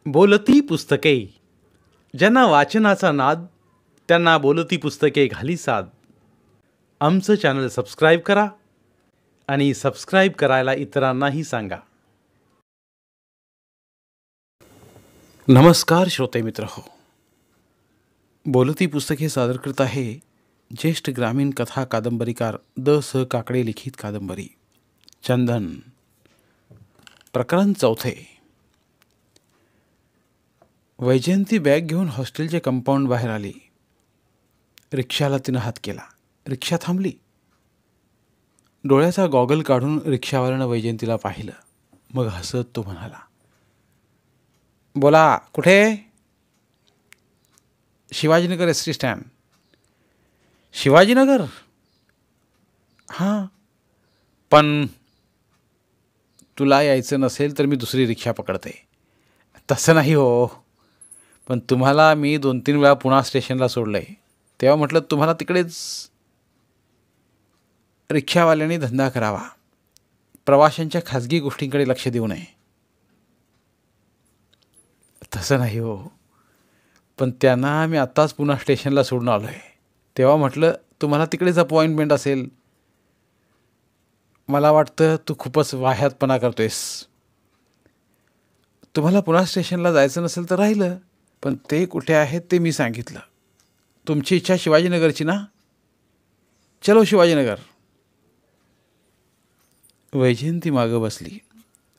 बोलती पुस्तके. ज्यांना वाचनाचा नाद त्यांना बोलती पुस्तके घाली साद. आमचं चॅनल सबस्क्राईब करा आणि सबस्क्राईब करायला इतरांनाही सांगा. नमस्कार श्रोते मित्र हो. बोलती पुस्तके सादर करत आहे ज्येष्ठ ग्रामीण कथा कादंबरीकार द स काकडे लिखित कादंबरी चंदन. प्रकरण 4. वैजयंती बॅग घेऊन हॉस्टेलच्या कंपाऊंड बाहेर आली. रिक्षाला तिनं हात केला. रिक्षा थांबली. डोळ्याचा गॉगल काढून रिक्षावाल्यानं वैजयंतीला पाहिलं. मग हसत तो म्हणाला, बोला कुठे? Shivajinagar S T stand. Shivajinagar? हां, पण तुला यायचं नसेल तर मी दुसरी रिक्षा पकडते. तसं नाही हो, पण तुम्हाला मी 2-3 वेळा पुणा स्टेशनला सोडलं आहे, तेव्हा म्हटलं तुम्हाला तिकडेच. रिक्षावाल्याने धंदा करावा, प्रवाशांच्या खाजगी गोष्टींकडे लक्ष देऊ नये. तसं नाही हो, पण त्यांना मी आत्ताच पुणा स्टेशनला सोडून आलो आहे, तेव्हा म्हटलं तुम्हाला तिकडेच अपॉइंटमेंट असेल. मला वाटतं तू खूपच वाह्यातपणा करतोयस. तुम्हाला पुणा स्टेशनला जायचं नसेल तर राहिलं, पण ते कुठे आहेत ते मी सांगितलं. तुमची इच्छा शिवाजीनगरची ना? चलो शिवाजीनगर. वैजयंती मागं बसली.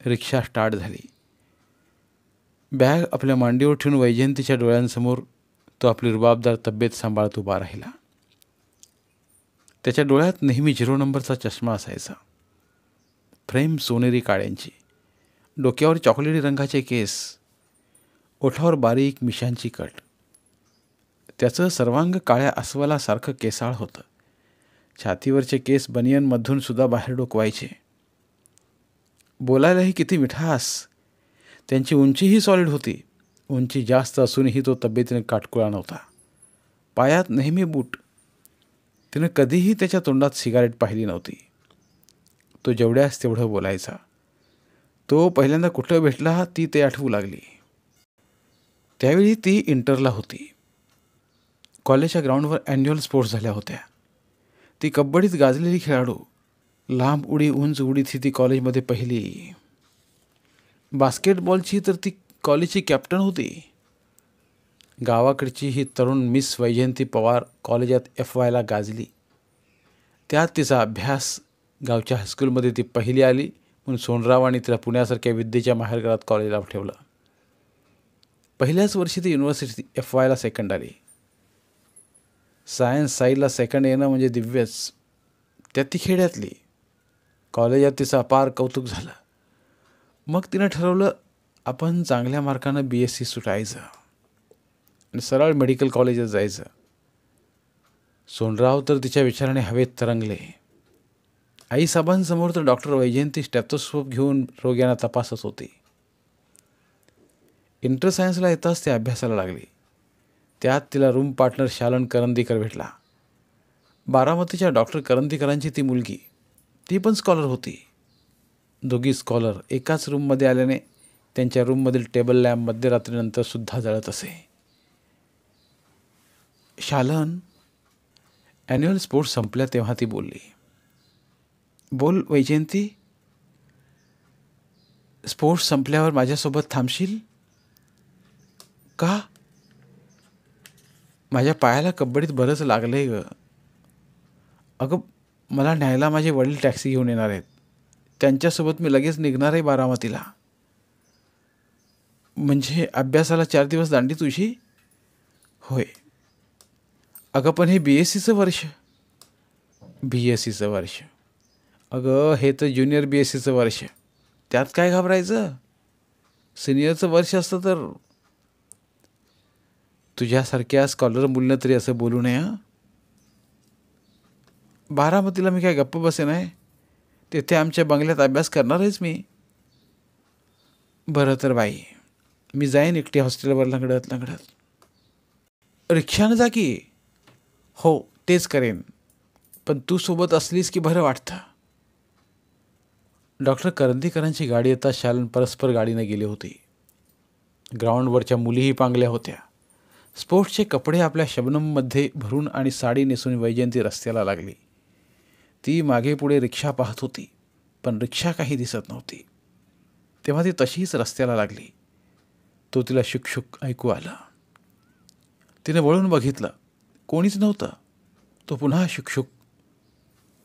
रिक्षा स्टार्ट झाली. बॅग आपल्या मांडीवर ठेवून वैजयंतीच्या डोळ्यांसमोर तो आपली रुबाबदार तब्येत सांभाळत उभा राहिला. त्याच्या डोळ्यात नेहमी 0 नंबरचा चष्मा असायचा. फ्रेम सोनेरी काड्यांची, डोक्यावर चॉकलेटी रंगाचे केस, ओठावर बारीक मिशांची कट. त्याचं सर्वांग काळ्या अस्वलासारखं केसाळ होतं. छातीवरचे केस बनियनमधून सुद्धा बाहेर डोकवायचे. बोलायलाही किती मिठास. त्यांची उंचीही सॉलिड होती. उंची जास्त असूनही तो तब्येतीने काटकुळा नव्हता. पायात नेहमी बूट. तिनं कधीही त्याच्या तोंडात सिगारेट पाहिली नव्हती. तो जेवढ्यास तेवढं बोलायचा. तो पहिल्यांदा कुठं भेटला ती ते आठवू लागली. त्यावेळी ती इंटरला होती. कॉलेजच्या ग्राउंडवर ॲन्युअल स्पोर्ट्स झाल्या होत्या. ती कबड्डीत गाजलेली खेळाडू. लांब उडी, उंच उडीत ही ती कॉलेजमध्ये पहिली. बास्केटबॉलची तर ती कॉलेजची कॅप्टन होती. गावाकडची ही तरुण मिस वैजयंती पवार कॉलेजात FYला गाजली. त्यात तिचा अभ्यास. गावच्या हायस्कूलमध्ये ती पहिली आली म्हणून सोनरावांनी तिला पुण्यासारख्या विद्येच्या माहेरघरात कॉलेजला ठेवलं. पहिल्याच वर्षी ती युनिव्हर्सिटी FYला सेकंड आली. सायन्स साईडला सेकंड येणं म्हणजे दिव्यच. त्यात ती खेड्यातली. कॉलेजात तिचं अपार कौतुक झालं. मग तिनं ठरवलं आपण चांगल्या मार्कानं BSc सुटायचं आणि सरळ मेडिकल कॉलेजात जायचं. सोनराव तर तिच्या विचाराने हवेत तरंगले. आईसाहेबांसमोर तर डॉक्टर वैजयंती स्टेथोस्कोप घेऊन रोग्यांना तपासत होती. इंटर सायन्सला येताच ते अभ्यासाला लागली. त्यात तिला रूम पार्टनर शालन करंदीकर भेटला. बारामतीच्या डॉक्टर करंदीकरांची ती मुलगी. ती पण स्कॉलर होती. दोघी स्कॉलर एकाच रूममध्ये आल्याने त्यांच्या रूममधील टेबल लॅम्प मध्यरात्रीनंतर सुद्धा जळत असे. शालन, ॲन्युअल स्पोर्ट्स संपल्या तेव्हा ती बोलली, बोल वैजयंती, स्पोर्ट्स संपल्यावर माझ्यासोबत थांबशील का? माझ्या पायाला कबड्डीत बरंच लागलंय ग. अगं, मला न्यायला माझे वडील टॅक्सी घेऊन येणार आहेत. त्यांच्यासोबत मी लगेच निघणार आहे बारामतीला. म्हणजे अभ्यासाला 4 दिवस दांडी तुझी? होय. अगं, पण हे BScचं वर्ष. BScचं वर्ष? अगं, हे तर ज्युनियर BScचं वर्ष. त्यात काय घाबरायचं? सिनियरचं वर्ष असतं तर. तुझ्यासारख्या स्कॉलर मुलीनं तरी असं बोलू नये. बारामतीला मी काय गप्प बसे नाही. तिथे आमच्या बंगल्यात अभ्यास करणार आहेच मी. बरं तर बाई, मी जाईन एकटी हॉस्टेलवर लंगडत लंगडत. रिक्षानं जा की. हो, तेच करेन, पण तू सोबत असलीस की बरं वाटतं. डॉक्टर करंदीकरांची गाडी येताच शालन परस्पर गाडीने गेली होती. ग्राउंडवरच्या मुलीही पांगल्या होत्या. स्पोर्ट्सचे कपडे आपल्या शबनममध्ये भरून आणि साडी नेसून वैजयंती रस्त्याला लागली. ती मागे पुढे रिक्षा पाहत होती, पण रिक्षा काही दिसत नव्हती. तेव्हा ती तशीच रस्त्याला लागली. तो तिला शुकशुक ऐकू आला. तिने वळून बघितलं, कोणीच नव्हतं. तो पुन्हा शुकशुक,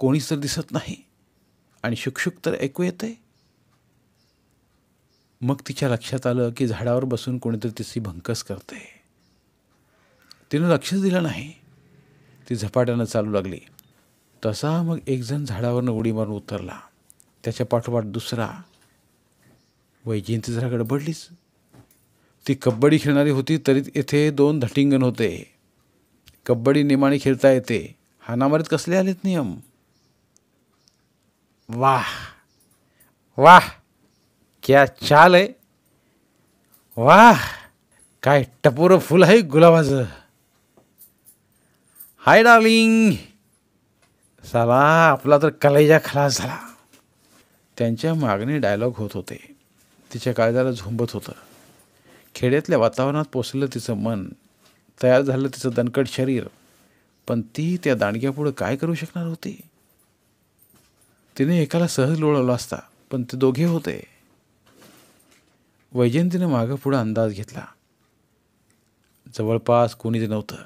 कोणीच तर दिसत नाही आणि शुकशुक तर ऐकू येतंय. मग तिच्या लक्षात आलं की झाडावर बसून कोणीतरी तिची भंकस करते. तिनं लक्षच दिलं नाही. ती झपाट्यानं चालू लागली. तसा मग एक जण झाडावरनं उडी मारून उतरला. त्याच्या पाठोपाठ दुसरा. वैजयंती जरा गडबडलीच. ती कबड्डी खेळणारी होती, तरी येथे 2 धटिंगण होते. कबड्डी नियमाने खेळता येते, हाणामारीत कसले आलेत नियम. वाह वाह, क्या चाल आहे. वाह, काय टपोरं फुल आहे गुलाबाचं. Hi darling. साला आपला तर कलेजा खलास झाला. त्यांच्या मागणे डायलॉग होत होते. तिच्या काळजाला झोंबत होतं. खेड्यातल्या वातावरणात पोचलं तिचं मन, तयार झालं तिचं दणकट शरीर. पण ती त्या दांडग्यापुढं काय करू शकणार होती. तिने एकाला सहज लोळवला असता, पण ते दोघे होते. वैजयंतीनं मागं पुढं अंदाज घेतला. जवळपास कोणीच नव्हतं.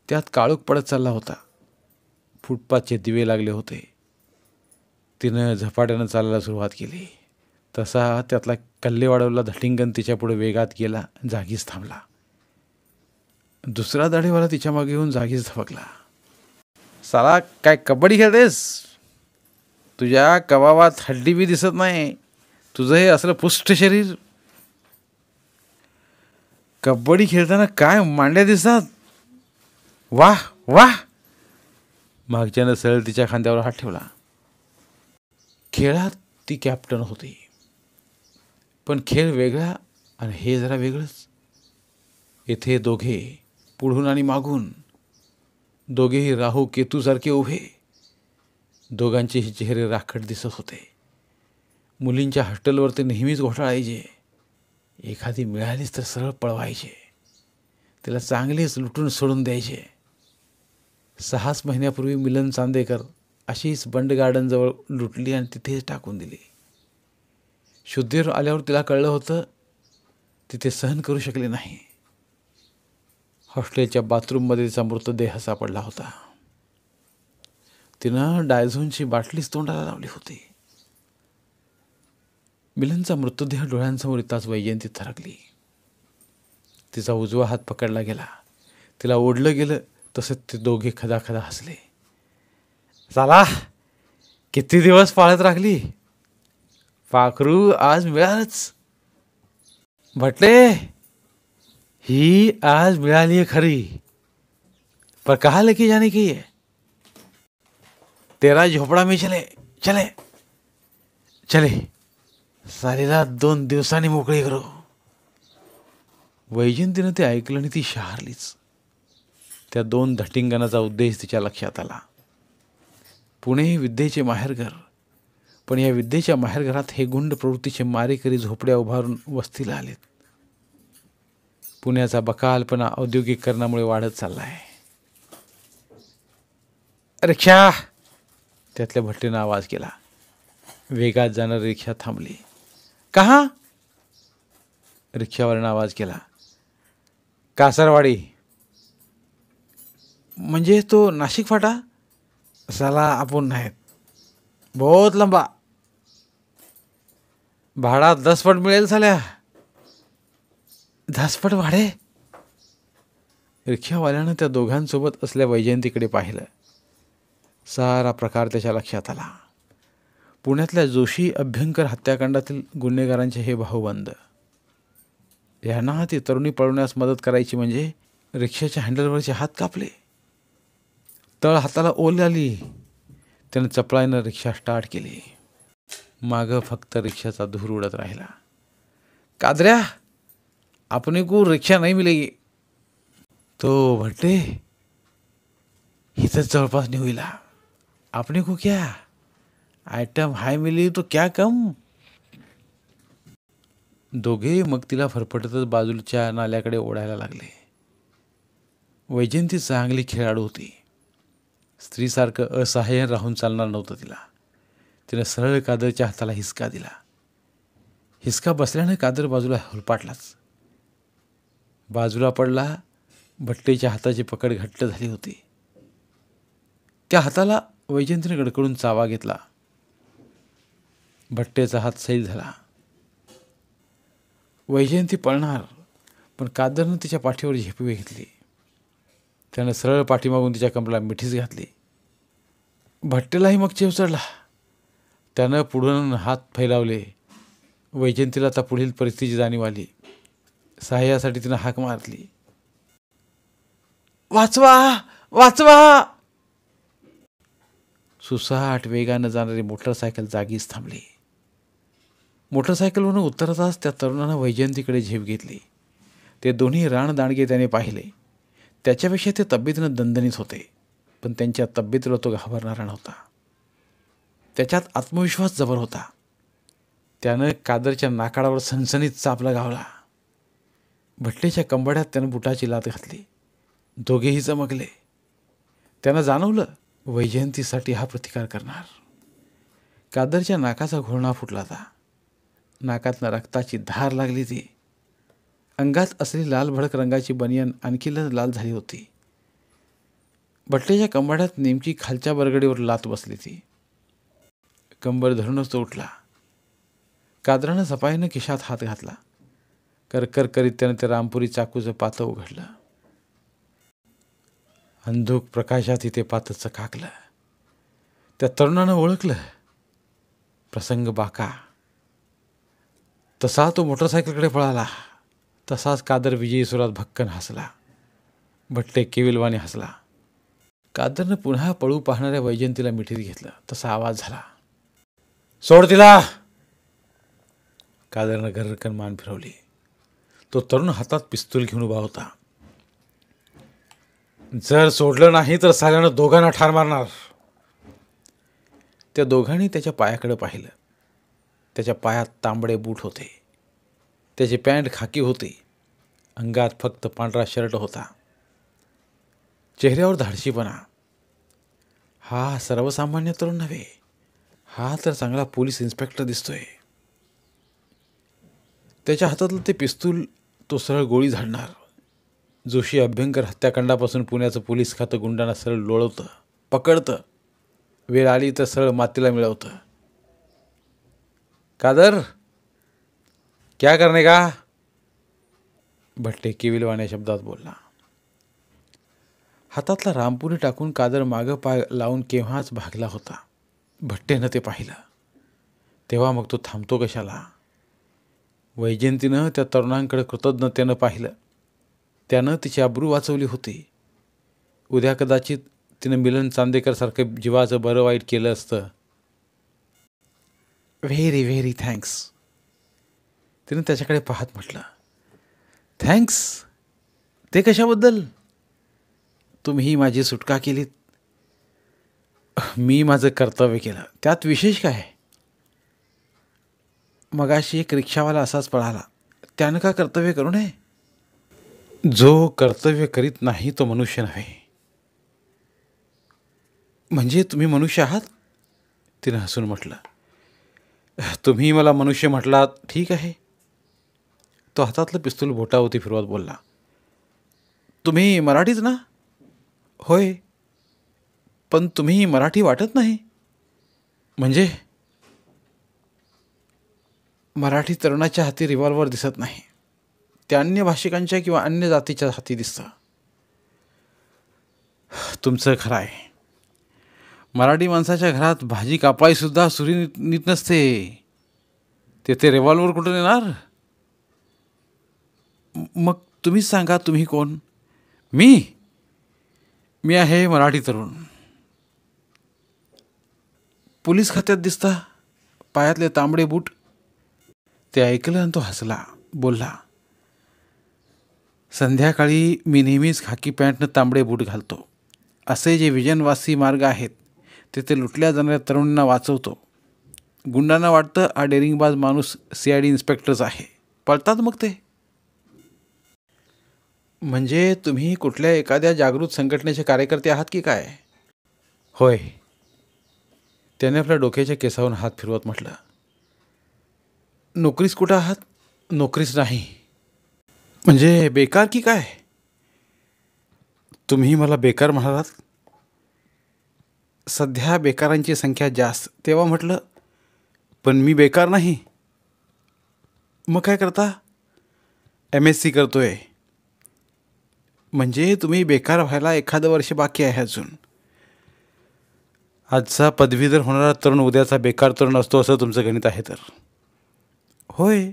त्यात काळोख पडत चालला होता. फुटपाथचे दिवे लागले होते. तिनं झपाट्यानं चालायला सुरुवात केली. तसा त्यातला कल्लेवाडवला धटिंगण तिच्या पुढे वेगात गेला, जागीच थांबला. दुसरा दाढीवाला तिच्या मागे येऊन जागीच धबकला. साला काय कबड्डी खेळतेस. तुझ्या कबाबात हड्डी बी दिसत नाही. तुझं हे असलं पुष्ट शरीर. कबड्डी खेळताना काय मांड्या दिसतात. वाह वाह. मागच्यानं सरळ तिच्या खांद्यावर हात ठेवला. खेळात ती कॅप्टन होती, पण खेळ वेगळा आणि हे जरा वेगळंच. येथे दोघे पुढून आणि मागून, दोघेही राहू केतूसारखे उभे. दोघांचेही चेहरे राखट दिसत होते. मुलींच्या हॉस्टेलवर ते नेहमीच घोटाळायचे. एखादी मिळालीच तर सरळ पळवायचे. तिला चांगलेच लुटून सोडून द्यायचे. 6 महिन्यापूर्वी मिलन चांदेकर अशीच बंड गार्डनजवळ लुटली आणि तिथेच टाकून दिली. शुद्धीवर आल्यावर तिला कळलं होतं, तिथे सहन करू शकले नाही. हॉस्टेलच्या बाथरूममध्ये तिचा मृतदेह सापडला होता. तिनं डायझोनची बाटलीच तोंडाला लावली होती. मिलनचा मृतदेह डोळ्यांसमोर येताच वैजयंती थरकली. तिचा उजवा हात पकडला गेला. तिला ओढलं गेलं तसं ते दोघे खदाखदा हसले. साला किती दिवस पाळत राखली. पाखरू आज मिळालंच. भटले, ही आज मिळाली है खरी, पर कहाँ लेके जाने की है. तेरा झोपड़ा में चले चले चले. सालीला 2 दिवसांनी मोकळी करू. वैजयंतीनं ते ऐकलं आणि ती शहारलीच. त्या 2 धटिंगणाचा उद्देश तिच्या लक्षात आला. पुणे हे विद्येचे माहेरघर, पण या विद्येच्या माहेरघरात हे गुंड प्रवृत्तीचे मारेकरी झोपड्या उभारून वस्तीला आलेत. पुण्याचा बकालपणा औद्योगिकरणामुळे वाढत चालला आहे. रिक्षा. त्यातल्या भट्टीनं आवाज केला. वेगात जाणारी रिक्षा थांबली. कहा. रिक्षावाल्यानं आवाज केला. कासारवाडी. म्हणजे तो नाशिक फाटा. साला आपण नाहीत, बहुत लंबा. भाडा 10 पट मिळेल साल्या. 10 पट भाडे. रिक्षावाल्यानं त्या दोघांसोबत असल्या वैजयंतीकडे पाहिलं. सारा प्रकार त्याच्या लक्षात आला. पुण्यातल्या जोशी अभ्यंकर हत्याकांडातील गुन्हेगारांचे हे भाऊबंद. यांना ती तरुणी पळवण्यास मदत करायची म्हणजे रिक्षाच्या हँडलवरचे हात कापले. तळ हाताला ओल आली. त्यानं चपळाईनं रिक्षा स्टार्ट केली. मागं फक्त रिक्षाचा धूर उडत राहिला. कादऱ्या, अपने को रिक्षा नहीं मिलेगी. तो भट्टे, इथंच जवळपास निघूला. अपने को क्या आइटम हाई मिली तो क्या कम. दोघे मग तिला फरफटतच बाजूच्या नाल्याकडे ओढायला लागले. वैजयंती चांगली खेळाडू होती. स्त्रीसारखं असहाय्य राहून चालणार नव्हतं तिला. तिनं सरळ कादरच्या हाताला हिसका दिला. हिसका बसल्यानं कादर बाजूला हुलपाटलाच. बाजूला पडला. भट्टेच्या हाताची पकड घट्ट झाली होती. त्या हाताला वैजयंतीने कडकडून चावा घेतला. भट्टेचा हात सैल झाला. वैजयंती पळणार, पण कादरनं तिच्या पाठीवर झेपवी घेतली. त्यानं सरळ पाठीमागून तिच्या कमरेला मिठीच घातली. भट्टेलाही मग चेव चढला. त्यानं पुढून हात फैलावले. वैजयंतीला आता पुढील परिस्थितीची जाणीव आली. सहाय्यासाठी तिनं हाक मारली, वाचवा, वाचवा. सुसाट वेगानं जाणारी मोटरसायकल जागीच थांबली. मोटरसायकलवरून उतरताच त्या तरुणानं वैजयंतीकडे झेप घेतली. ते दोन्ही रानदांडगे त्याने पाहिले. त्याच्यापेक्षा ते तब्येतीनं दणदणीत होते, पण त्यांच्या तब्येतीला तो घाबरणारा नव्हता. त्याच्यात आत्मविश्वास जबर होता. त्यानं कादरच्या नाकाडावर सणसणीत चाप लगावला. भट्टेच्या कंबड्यात त्यानं बुटाची लात घातली. दोघेही चमकले. त्यानं जाणवलं वैजयंतीसाठी हा प्रतिकार करणार. कादरच्या नाकाचा घोळणा फुटला होता. नाकातनं रक्ताची धार लागली ती. अंगात असलेली लाल भडक रंगाची बनियन आणखी लाल झाली होती. भट्टेच्या कंबड्यात नेमकी खालच्या बरगडीवर लात बसली ती. कंबर धरूनच तो उठला. कादरानं सपाईनं खिशात हात घातला. करकर करीत त्यानं ते रामपुरी चाकूचं पातं उघडलं. अंधुक प्रकाशात ते पातं चकाकलं. त्या तरुणानं ओळखलं, प्रसंग बाका. तसा तो मोटरसायकलकडे पळाला. तसाच कादर विजयी सुरात भक्कन हसला. भट्टे केविलवाने हसला. कादरनं पुन्हा पळू पाहणाऱ्या वैजयंतीला मिठीत घेतलं. तसा आवाज झाला, सोड तिला. कादरनं गर्रकन मान फिरवली. तो तरुण हातात पिस्तूल घेऊन उभा होता. जर सोडलं नाही तर साल्यानं दोघांना ठार मारणार. त्या दोघांनी त्याच्या पायाकडे पाहिलं. त्याच्या पायात तांबडे बूट होते. त्याची पॅन्ट खाकी होती. अंगात फक्त पांढरा शर्ट होता. चेहऱ्यावर धाडशीपणा. हा सर्वसामान्य तरुण नव्हे. हा तर चांगला पोलीस इन्स्पेक्टर दिसतोय. त्याच्या हातातलं ते पिस्तूल तो सरळ गोळी झाडणार. जोशी अभ्यंकर हत्याकांडापासून पुण्याचं पोलीस खातं गुंडांना सरळ लोळवतं, पकडतं. वेळ आली तर सरळ मातीला मिळवतं. कादर, क्या करणे का? भट्टे केविलवाण्या शब्दात बोलला. हातातला रामपुरी टाकून कादर मागं पाय लावून केव्हाच भागला होता. भट्टेनं ते पाहिलं. तेव्हा मग तो थांबतो कशाला? वैजयंतीनं त्या तरुणांकडे कृतज्ञतेनं पाहिलं. त्यानं तिची अब्रू वाचवली होती. उद्या कदाचित तिनं मिलन चांदेकरसारखं जीवाचं बरं वाईट केलं असतं. Very very thanks. तिनं त्याच्याकडे पाहत म्हटलं, थँक्स? ते कशाबद्दल? तुम्ही माझी सुटका केलीत. मी माझं कर्तव्य केलं, त्यात विशेष काय? मगाशी एक रिक्षावाला असाच पळाला. त्यानं का कर्तव्य करू नये? जो कर्तव्य करीत नाही तो मनुष्य नव्हे. म्हणजे तुम्ही मनुष्य आहात? तिनं हसून म्हटलं. तुम्ही मला मनुष्य म्हटलात, ठीक आहे. तो हातातलं पिस्तूल बोटावरती फिरवत बोलला, तुम्ही मराठीच ना? होय. पण तुम्ही मराठी वाटत नाही. म्हणजे? मराठी तरुणाच्या हाती रिव्हॉल्वर दिसत नाही. ते अन्य भाषिकांच्या किंवा अन्य जातीच्या हाती दिसतं. तुमचं खरं आहे. मराठी माणसाच्या घरात भाजी कापायसुद्धा सुरी नीट नसते. ते रिव्हॉल्वर कुठून येणार? मग तुम्हीच सांगा, तुम्ही कोण? मी आहे मराठी तरुण. पोलीस खात्यात दिसता. पायातले तांबडे बूट. ते ऐकलं आणि तो हसला. बोलला, संध्याकाळी मी नेहमीच खाकी पॅन्टनं तांबडे बूट घालतो. असे जे विजनवासी मार्ग आहेत तेथे लुटल्या जाणाऱ्या तरुणांना वाचवतो. गुंडांना वाटतं हा डेरिंगबाज माणूस CID इन्स्पेक्टरच आहे. पळतात मग ते. म्हणजे तुम्ही कुठल्या एखाद्या जागृत संघटनेचे कार्यकर्ते आहात की काय? होय. त्याने आपल्या डोक्याच्या केसावरून हात फिरवत म्हटलं. नोकरीस कुठं आहात? नोकरीच नाही. म्हणजे बेकार की काय? तुम्ही मला बेकार म्हणालात. सध्या बेकारांची संख्या जास्त तेव्हा म्हटलं, पण मी बेकार नाही. मग काय करता? MSc करतोय. म्हणजे तुम्ही बेकार व्हायला एखादं वर्ष बाकी आहे अजून. आजचा पदवीधर होणारा तरुण उद्याचा बेकार तरुण असतो असं तुमचं गणित आहे तर. होय,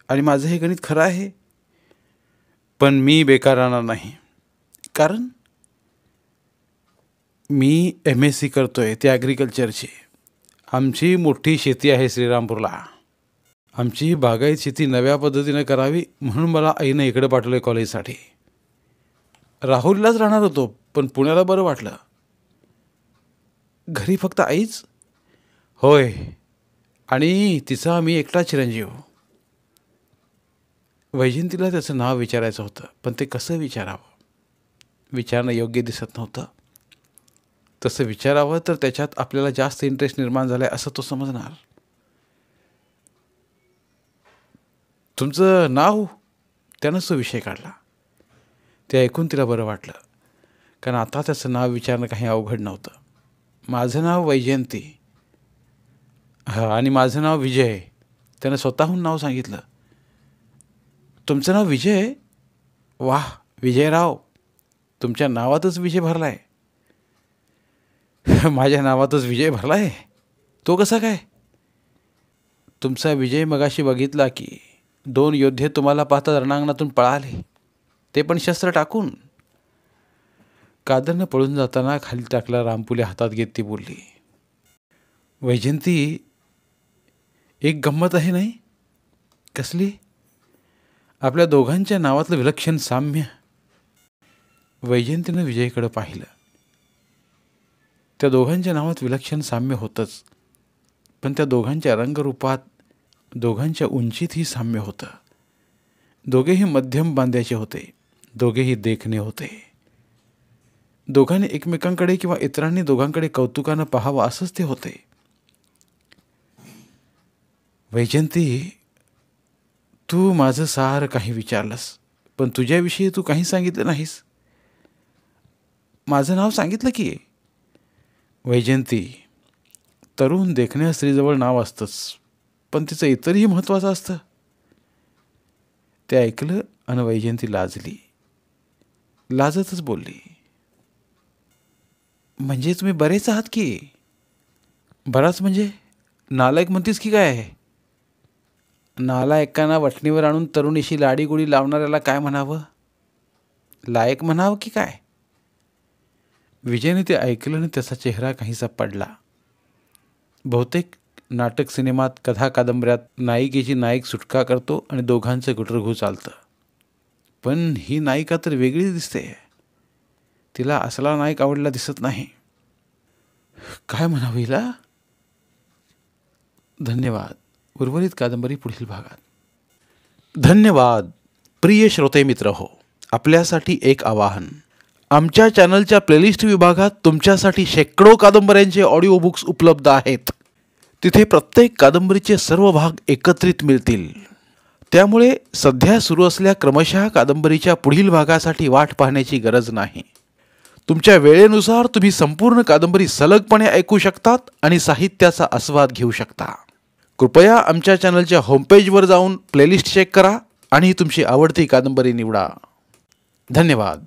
आणि माझं हे गणित खरं आहे. पण मी बेकार राहणार नाही. कारण मी MSc करतोय, ते ॲग्रिकल्चरची. आमची मोठी शेती आहे श्रीरामपूरला. आमची बागायत शेती नव्या पद्धतीनं करावी म्हणून मला आईनं इकडे पाठवलं आहे कॉलेजसाठी. राहुरीलाच राहणार होतो, पण पुण्याला बरं वाटलं. घरी फक्त आईच? होय, आणि तिचा मी एकटा चिरंजीव. वैजयंतीला त्याचं नाव विचारायचं होतं, पण ते कसं विचारावं? विचारणं योग्य दिसत नव्हतं. तसं विचारावं तर त्याच्यात आपल्याला जास्त इंटरेस्ट निर्माण झाला आहे असं तो समजणार. तुमचं नाव? त्यानंच तो विषय काढला. ते ऐकून तिला बरं वाटलं, कारण आता त्याचं नाव विचारणं काही अवघड नव्हतं. माझं नाव वैजयंती. आणि माझं नाव विजय. त्यानं स्वतःहून नाव सांगितलं. तुमचं नाव विजय? वाह विजयराव, तुमच्या नावातच विजय भरला आहे. माझ्या नावातच विजय भरला आहे? तो कसा काय? तुमचा विजय मगाशी बघितला की 2 योद्धे तुम्हाला पाहता रणांगणातून पळाले, ते पण शस्त्र टाकून. कादरनं पळून जाताना खाली टाकला रामपुले हातात घेत ती बोलली. वैजयंती, एक गंमत आहे नाही? कसली? आपल्या दोघांच्या नावातलं विलक्षण साम्य. वैजयंतीनं विजयकडे पाहिलं. त्या दोघांच्या नावात विलक्षण साम्य होतंच, पण त्या दोघांच्या रंगरूपात, दोघांच्या उंचीतही साम्य होतं. दोघेही मध्यम बांध्याचे होते, दोघेही देखणे होते. दोघांनी एकमेकांकडे किंवा इतरांनी दोघांकडे कौतुकानं पाहावं असंच ते होते. वैजयंती, तू माझं सारं काही विचारलंस, पण तुझ्याविषयी तू काही सांगितलं नाहीस. माझं नाव सांगितलं की. वैजयंती, तरुण देखण्या स्त्रीजवळ नाव असतंच, पण तिचं इतरही महत्त्वाचं असतं. ते ऐकलं आणि वैजयंती लाजली. लाजतच बोलली. म्हणजे तुम्ही बरेच आहात की. बराच म्हणजे नालायक म्हणतीस की काय? नालायकांना वठणीवर आणून तरुणीशी लाडीगुडी लावणाऱ्याला काय म्हणावं? लायक म्हणावं की काय? विजयने ते ऐकलं आणि त्याचा चेहरा काहीसा पडला. बहुतेक नाटक सिनेमात कथा कादंबऱ्यात नायिकेची नायक सुटका करतो आणि दोघांचं गुटरगू चालतं, पण ही नायिका तर वेगळी दिसते. तिला असला नायक आवडला दिसत नाही. काय म्हणावं हिला? धन्यवाद. उर्वरित कादंबरी पुढील भागात. धन्यवाद. प्रिय श्रोते मित्र हो, आपल्यासाठी एक आवाहन. आमच्या चॅनलच्या प्लेलिस्ट विभागात तुमच्यासाठी शेकडो कादंबऱ्यांचे ऑडिओ बुक्स उपलब्ध आहेत. तिथे प्रत्येक कादंबरीचे सर्व भाग एकत्रित मिळतील. त्यामुळे सध्या सुरू असलेल्या क्रमशः कादंबरीच्या पुढील भागासाठी वाट पाहण्याची गरज नाही. तुमच्या वेळेनुसार तुम्ही संपूर्ण कादंबरी सलगपणे ऐकू शकतात आणि साहित्याचा आस्वाद घेऊ शकता. कृपया आमच्या चॅनलच्या होमपेजवर जाऊन प्लेलिस्ट चेक करा आणि तुमची आवडती कादंबरी निवडा. धन्यवाद.